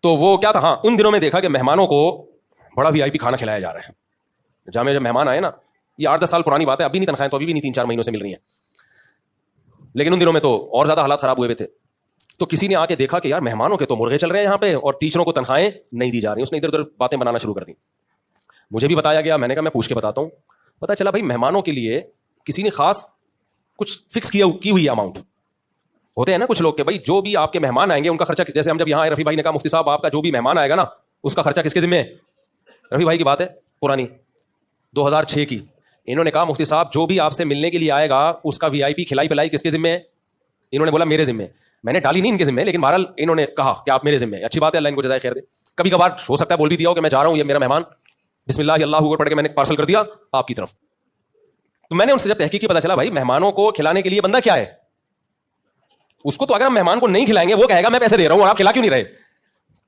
تو وہ کیا تھا, ہاں ان دنوں میں دیکھا کہ مہمانوں کو بڑا وی آئی پی کھانا کھلایا جا رہا ہے. جامعہ جب مہمان آئے نا, یہ 8-10 سال پرانی بات ہے, ابھی نہیں تنخواہیں تو ابھی بھی نہیں 3-4 مہینوں سے مل رہی ہیں, لیکن ان دنوں میں تو اور زیادہ حالات خراب ہوئے تھے. تو کسی نے آ کے دیکھا کہ یار مہمانوں کے تو مرغے چل رہے ہیں یہاں پہ اور ٹیچروں کو تنخواہیں نہیں دی جا رہی. اس نے ادھر ادھر باتیں بنانا شروع کر دی. مجھے بھی بتایا گیا, میں نے کہا میں پوچھ کے بتاتا ہوں. پتا چلا بھائی مہمانوں کے لیے کسی نے خاص کچھ فکس کی ہوئی اماؤنٹ ہوتے ہیں نا کچھ لوگ کہ بھائی جو بھی آپ کے مہمان آئیں گے ان کا خرچہ, جیسے ہم جب یہاں آئے رفیع بھائی نے کہا مفتی صاحب آپ کا جو بھی مہمان آئے گا نا اس کا خرچہ کس کے ذمہ ہے. رفیع بھائی کی بات ہے پرانی 2006 کی. انہوں نے کہا مفتی صاحب جو بھی آپ سے ملنے کے لیے آئے گا اس کا وی آئی پی کھلائی پلائی کس کے ذمہ ہے. انہوں نے بولا میرے ذمہ. میں نے ڈالی نہیں ان کے ذمہ, لیکن بہرحال انہوں نے کہا کہ آپ میرے ذمہ. اچھی بات ہے, اللہ ان کو جزائے خیر دے. کبھی کبھار ہو سکتا ہے بول بھی دیا ہو کہ میں جا رہا ہوں, یہ میرا مہمان بسم اللہ اللہ اکبر پڑھ کے میں نے پارسل کر دیا آپ کی طرف. تو میں نے ان سے جب تحقیق کی پتا چلا بھائی مہمانوں کو کھلانے کے لیے بندہ کیا ہے. اس کو تو اگر ہم مہمان کو نہیں کھلائیں گے وہ کہے گا میں پیسے دے رہا ہوں اور آپ کھلا کیوں نہیں رہے.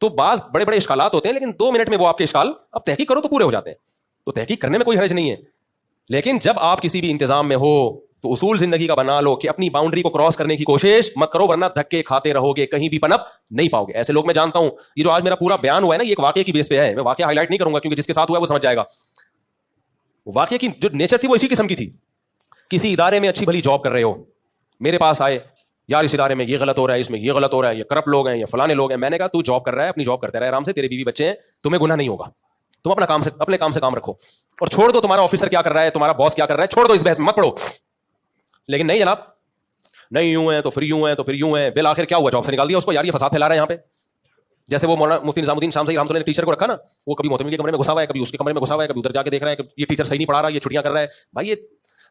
تو بعض بڑے بڑے اشکالات ہوتے ہیں, لیکن 2 منٹ میں وہ آپ کے اشکال اب تحقیق کرو تو پورے ہو جاتے ہیں. تو تحقیق کرنے میں کوئی حرج نہیں ہے, لیکن جب آپ کسی بھی انتظام میں ہو تو اصول زندگی کا بنا لو کہ اپنی باؤنڈری کو کراس کرنے کی کوشش مت کرو, ورنہ دھکے کھاتے رہو گے, کہیں بھی پنپ نہیں پاؤ گے. ایسے لوگ میں جانتا ہوں. یہ جو آج میرا پورا بیان ہوا ہے نا یہ ایک واقعے کی بیس پہ ہے, میں واقعہ ہائی لائٹ نہیں کروں گا کیونکہ جس کے ساتھ ہوا ہے وہ سمجھ جائے گا. واقعے کی جو نیچر تھی وہ اسی قسم کی تھی. کسی ادارے میں اچھی بھلی جاب کر رہے ہو, میرے پاس آئے یار اس ادارے میں یہ غلط ہو رہا ہے, اس میں یہ غلط ہو رہا ہے, یہ کرپٹ لوگ ہیں, یہ فلانے لوگ ہیں. میں نے کہا تو جاب کر رہا ہے اپنی جاب کرتے رہے آرام سے, تیرے بیوی بچے ہیں, تمہیں گناہ نہیں ہوگا, تم اپنے کام سے کام رکھو اور چھوڑ دو تمہارا آفیسر کیا کر رہا ہے, تمہارا باس کیا کر رہا ہے, چھوڑ دو, اس بحث میں مت پڑو. لیکن نہیں جناب, نہیں یوں ہے تو پھر یوں ہے تو پھر یوں ہے, بالآخر کیا ہوا, جاب سے نکال دیا اس کو. یار یہ فساد پھیلا رہا ہے یہاں پہ. جیسے وہ مولانا مفتی نظام الدین شامصی رحمۃ اللہ نے ٹیچر کو رکھا نا, وہ کبھی محتمل کے کمرے میں گھسا ہوا ہے, کبھی اس کے کمرے میں گھسا ہوا ہے, کبھی ادھر جا کے دیکھ رہا ہے کہ یہ ٹیچر صحیح نہیں پڑھا رہا, یہ چھٹیاں کر رہا ہے. بھائی یہ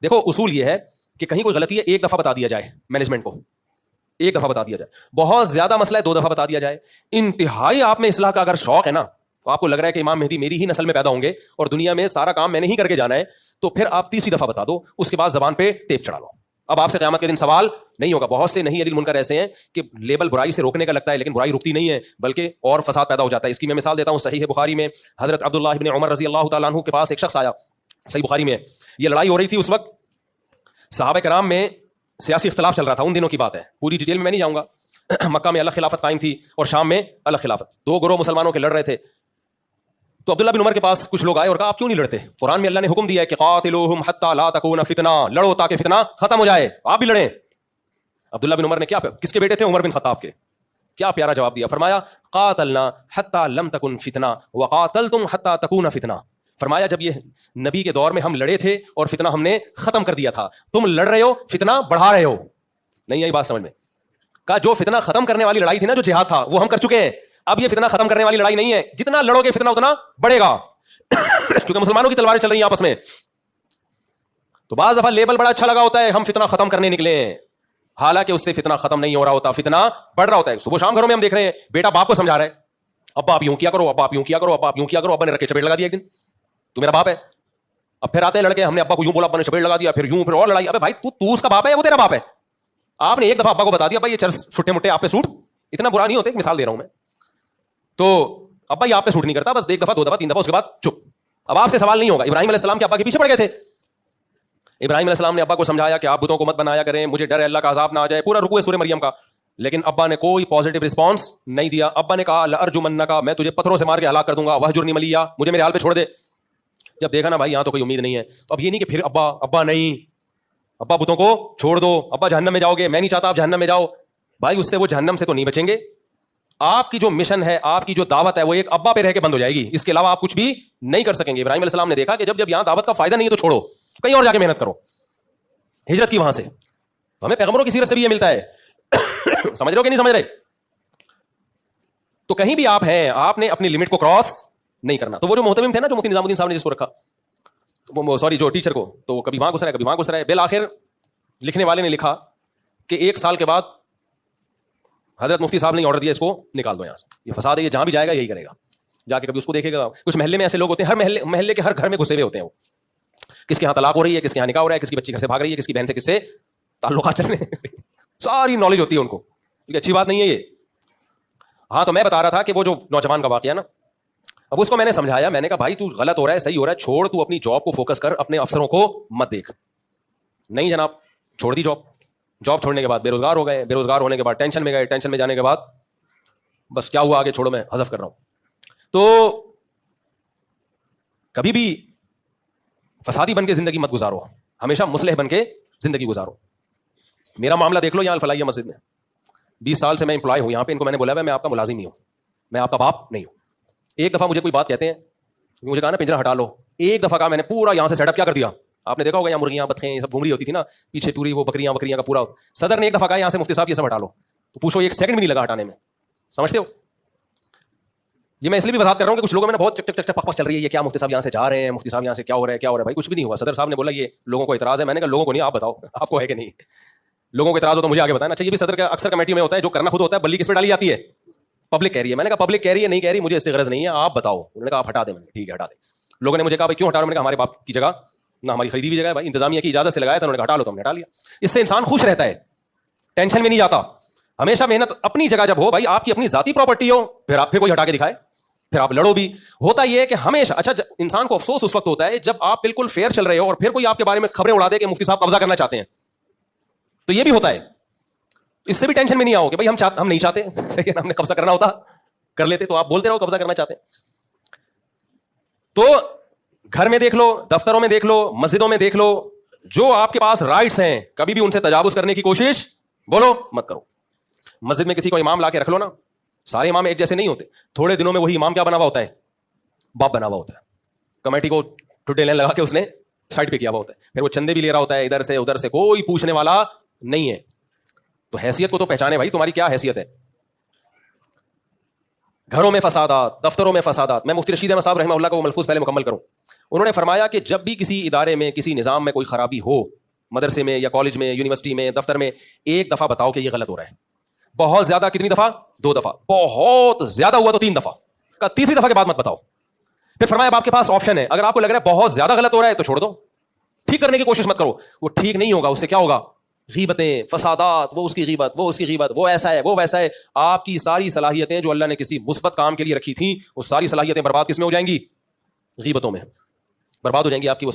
دیکھو اصول یہ ہے کہ کہیں کوئی غلطی ہے ایک دفعہ بتا دیا جائے مینجمنٹ کو, ایک دفعہ بتا دیا جائے. بہت زیادہ مسئلہ ہے 2 دفعہ بتا دیا جائے. انتہائی آپ میں اصلاح کا اگر شوق ہے نا, تو آپ کو لگ رہا ہے کہ امام مہدی میری ہی نسل میں پیدا ہوں گے اور دنیا میں سارا کام میں نے ہی کر کے جانا ہے, تو پھر آپ 30 دفعہ بتا دو, اس کے بعد زبان پہ ٹیپ چڑھا لو. اب آپ سے قیامت کے دن سوال نہیں ہوگا. بہت سے نہیں عدل منکر ایسے ہیں کہ لیبل برائی سے روکنے کا لگتا ہے, لیکن برائی رکتی نہیں ہے بلکہ اور فساد پیدا ہو جاتا ہے. اس کی میں مثال دیتا ہوں. صحیح بخاری میں حضرت عبداللہ ابن عمر رضی اللہ تعالیٰ عنہ کے پاس ایک شخص آیا. صحیح بخاری میں یہ لڑائی ہو رہی تھی اس وقت, صحابہ کرام میں سیاسی اختلاف چل رہا تھا. ان دنوں کی بات ہے, پوری ڈیٹیل میں نہیں جاؤں گا. مکہ میں الگ خلافت قائم تھی اور شام میں الگ خلافت, 2 گروہ مسلمانوں کے لڑ رہے تھے. تو عبداللہ بن عمر کے پاس کچھ لوگ آئے اور کہا آپ کیوں نہیں لڑتے؟ قرآن میں اللہ نے حکم دیا ہے کہ قاتلوہم حتی لا تکون فتنہ, لڑو تاکہ فتنہ ختم ہو جائے, آپ بھی لڑیں. عبداللہ بن عمر نے کیا, کس کے بیٹے تھے؟ عمر بن خطاب کے. کیا پیارا جواب دیا, فرمایا قاتلنا حتی لم تکن فتنہ وقاتلتم حتی تکون فتنہ. فرمایا جب یہ نبی کے دور میں ہم لڑے تھے اور فتنہ ہم نے ختم کر دیا تھا, تم لڑ رہے ہو فتنہ بڑھا رہے ہو. نہیں آئی بات سمجھ میں؟ کہا جو فتنہ ختم کرنے والی لڑائی تھی نا, جو جہاد تھا, وہ ہم کر چکے ہیں. اب یہ فتنہ ختم کرنے والی لڑائی نہیں ہے, جتنا لڑو گے فتنہ اتنا بڑھے گا کیونکہ مسلمانوں کی تلواریں چل رہی ہیں آپس میں. تو بعض دفعہ لیبل بڑا اچھا لگا ہوتا ہے, ہم فتنہ ختم کرنے نکلے ہیں, حالانکہ اس سے فتنہ ختم نہیں ہو رہا ہوتا, فتنہ بڑھ رہا ہوتا ہے. صبح شام گھروں میں ہم دیکھ رہے ہیں بیٹا باپ کو سمجھا رہا ہے, ابا آپ یوں کیا کرو, ابا آپ یوں کیا کرو, ابا آپ یوں کیا کرو. ابا نے رکھے چپیٹ لگا دیا ایک دن, تو میرا باپ ہے. اب پھر آتے ہیں لڑکے, ہم نے ابا کو یوں بولا, ابا نے چپیٹ لگا دیا, پھر یوں, پھر اور لڑائی. ابے بھائی تو اس کا باپ ہے, وہ تیرا باپ ہے. آپ نے ایک دفعہ ابا کو بتا دیا بھائی یہ چرس چھوٹے موٹے آپ پہ سوٹ اتنا برا نہیں ہوتا, ایک مثال دے رہا ہوں میں. تو ابا یہ آپ پہ سوٹ نہیں کرتا, بس 1 دفعہ 2 دفعہ 3 دفعہ, اس کے بعد چپ. اب آپ سے سوال نہیں ہوگا. ابراہیم علیہ السلام کے ابا کے پیچھے پڑ گئے تھے. ابراہیم علیہ السلام نے ابا کو سمجھایا کہ آپ بتوں کو مت بنایا کریں, مجھے ڈر ہے اللہ کا عذاب نہ آ جائے, پورا رکوع ہے سورہ مریم کا. لیکن ابا نے کوئی پازیٹیو رسپانس نہیں دیا. ابا نے کہا لارجمنک, میں تجھے پتھروں سے مار کے ہلاک کر دوں گا, وہجرنی ملیا, مجھے میرے حال پہ چھوڑ دے. جب دیکھا نا بھائی یہاں تو کوئی امید نہیں ہے, تو اب یہ نہیں کہ پھر ابا نہیں, ابا بتوں کو چھوڑ دو, ابا جہنم میں جاؤ گے, میں نہیں چاہتا آپ جہنم میں جاؤ. بھائی اس سے وہ جہنم سے تو نہیں بچیں گے. آپ کی جو مشن ہے, آپ کی جو دعوت ہے, وہ ایک ابا پہ رہ کے بند ہو جائے گی, اس کے علاوہ آپ کچھ بھی نہیں کر سکیں گے. ابراہیم علیہ السلام نے دیکھا کہ جب یہاں دعوت کا فائدہ نہیں ہے تو چھوڑو, کہیں اور جا کے محنت کرو. ہجرت کی وہاں سے. ہمیں پیغمبروں کی سیرت سے بھی یہ ملتا ہے. سمجھ رہے ہو کہ نہیں سمجھ رہے؟ تو کہیں بھی آپ ہیں, آپ نے اپنی لمٹ کو کراس نہیں کرنا. تو وہ جو محتمم تھے نا, جو مفتی نظام الدین صاحب نے جس کو رکھا, سوری جو ٹیچر کو, تو وہ کبھی وہاں گھس رہا ہے, کبھی وہاں گھس رہا ہے. بالآخر لکھنے والے نے لکھا کہ 1 سال کے بعد حضرت مفتی صاحب نے آرڈر دیا اس کو نکال دو یہاں سے, یہ فساد ہے, یہ جہاں بھی جائے گا یہی کرے گا. جا کے کبھی اس کو دیکھے گا. کچھ محلے میں ایسے لوگ ہوتے ہیں, ہر محلے کے ہر گھر میں گھسے ہوئے ہوتے ہیں. وہ کس کے یہاں طلاق ہو رہی ہے, کس کے یہاں نکاح ہو رہا ہے, کس کی بچی گھر سے بھاگ رہی ہے, کس کی بہن سے کس سے تعلقات چل رہے ہیں, ساری نالج ہوتی ہے ان کو. یہ اچھی بات نہیں ہے یہ. ہاں تو میں بتا رہا تھا کہ وہ جو نوجوان کا واقعہ نا, اب اس کو میں نے سمجھایا, میں نے کہا بھائی تو غلط ہو رہا ہے, صحیح ہو رہا ہے, چھوڑ, تو اپنی جاب کو فوکس کر, اپنے افسروں کو مت دیکھ. نہیں جناب, چھوڑ دی جاب. جاب چھوڑنے کے بعد بے روزگار ہو گئے, بے روزگار ہونے کے بعد ٹینشن میں گئے, ٹینشن میں جانے کے بعد بس کیا ہوا آگے چھوڑو, میں حذف کر رہا ہوں. تو کبھی بھی فسادی بن کے زندگی مت گزارو, ہمیشہ مصلح بن کے زندگی گزارو. میرا معاملہ دیکھ لو یہاں الفلاحیہ مسجد میں, 20 سال سے میں امپلائی ہوں یہاں پہ. ان کو میں نے بولا میں آپ کا ملازم نہیں ہوں, میں آپ کا باپ نہیں ہوں. ایک دفعہ مجھے کوئی بات کہتے ہیں, مجھے کہا نا پنجرہ ہٹا لو, ایک دفعہ کہا میں نے پورا یہاں سے سیٹ اپ کیا کر دیا. آپ نے دیکھا ہوگا یہاں مرغیاں بطخیں یہ سب گھوم رہی ہوتی تھی نا پیچھے, پوری وہ بکریاں کا پورا. صدر نے ایک دفعہ کہا یہاں سے مفتی صاحب یہ سب ہٹا لو, تو پوچھو ایک سیکنڈ بھی نہیں لگا ہٹانے میں. سمجھتے ہو؟ یہ میں اس لیے بھی وضاحت کر رہا ہوں کہ کچھ لوگوں میں بہت چک چک چک پک چل رہی ہے, یہ کیا مفتی صاحب یہاں سے جا رہے ہیں, مفتی صاحب یہاں سے کیا ہو رہا ہے, کیا ہو رہا ہے. بھائی کچھ بھی نہیں ہوا. صدر صاحب نے بولا یہ لوگوں کو اعتراض ہے. میں نے کہا لوگوں کو نہیں, آپ بتاؤ آپ کو ہے کہ نہیں. لوگوں کو اعتراض ہو تو مجھے آگے بتانا. اچھا یہ بھی صدر کا اکثر کمیٹی میں ہوتا ہے, جو کرنا خود ہوتا ہے بلی کس پہ ڈالی جاتی ہے, پبلک کہہ رہی ہے. میں نے کہا پبلک کہہ رہی ہے نہیں کہہ رہی, مجھے اس سے غرض نہیں ہے, آپ بتاؤ. انہوں نے کہا آپ ہٹا دیں. میں نے ٹھیک ہے ہٹا دیں. لوگوں نے مجھے کہا بھائی کیوں ہٹا رہے ہو. میں نے کہا ہمارے باپ کی جگہ نہ ہماری خریدی ہوئی جگہ ہے بھائی, انتظامیہ کی اجازت سے لگایا تھا, انہوں نے ہٹا لو تو ہم نے ہٹا لیا. اس سے انسان خوش رہتا ہے, ٹینشن میں نہیں جاتا. ہمیشہ محنت اپنی جگہ جب ہو, بھائی آپ کی اپنی ذاتی پراپرٹی ہو, پھر کوئی ہٹا کے دکھائے, پھر آپ لڑو بھی. ہوتا یہ ہے کہ ہمیشہ اچھا انسان کو افسوس اس وقت ہوتا ہے جب آپ بالکل فیئر چل رہے ہو اور پھر کوئی آپ کے بارے میں خبریں اڑا دے کہ مفتی صاحب قبضہ کرنا چاہتے ہیں. تو یہ بھی ہوتا ہے, اس سے بھی ٹینشن میں نہیں آؤ کہ بھائی ہم نہیں چاہتے, صحیح ہے, ہم نے قبضہ کرنا ہوتا کر لیتے, تو آپ بولتے رہو قبضہ کرنا چاہتے ہیں. تو گھر میں دیکھ لو, دفتروں میں دیکھ لو, مسجدوں میں دیکھ لو, جو آپ کے پاس رائٹس ہیں کبھی بھی ان سے تجاوز کرنے کی کوشش بولو مت کرو. مسجد میں کسی کو امام لا کے رکھ لو نا, سارے امام ایک جیسے نہیں ہوتے. تھوڑے دنوں میں وہی امام کیا بنا ہوا ہوتا ہے, باپ بنا ہوا ہوتا ہے. کمیٹی کو ٹوٹے لین لگا کے اس نے سائڈ پہ کیا ہوا ہوتا ہے, پھر وہ چندے بھی لے رہا ہوتا ہے ادھر سے ادھر سے, کوئی پوچھنے والا نہیں ہے. تو حیثیت کو تو پہچانے بھائی, تمہاری کیا حیثیت ہے. گھروں میں فسادات, دفتروں میں فسادات. میں مفتی رشید احمد صاحب رحمہ اللہ کو وہ ملفوظ پہلے مکمل کروں. انہوں نے فرمایا کہ جب بھی کسی ادارے میں کسی نظام میں کوئی خرابی ہو, مدرسے میں یا کالج میں, یونیورسٹی میں, دفتر میں, ایک دفعہ بتاؤ کہ یہ غلط ہو رہا ہے. بہت زیادہ کتنی دفعہ, 2 دفعہ, بہت زیادہ ہوا تو 3 دفعہ, تیسری دفعہ کے بعد مت بتاؤ. پھر فرمایا اب آپ کے پاس آپشن ہے, اگر آپ کو لگ رہا ہے بہت زیادہ غلط ہو رہا ہے تو چھوڑ دو, ٹھیک کرنے کی کوشش مت کرو. وہ ٹھیک نہیں ہوگا, اس سے کیا ہوگا, غیبتیں, فسادات, وہ اس کی غیبت, وہ اس کی غیبت, وہ ایسا ہے, وہ ویسا ہے. آپ کی ساری صلاحیتیں جو اللہ نے کسی مثبت کام کے لیے رکھی تھیں, وہ ساری صلاحیتیں برباد کس میں ہو جائیں گی, غیبتوں میں برباد ہو جائیں گی آپ کی وہ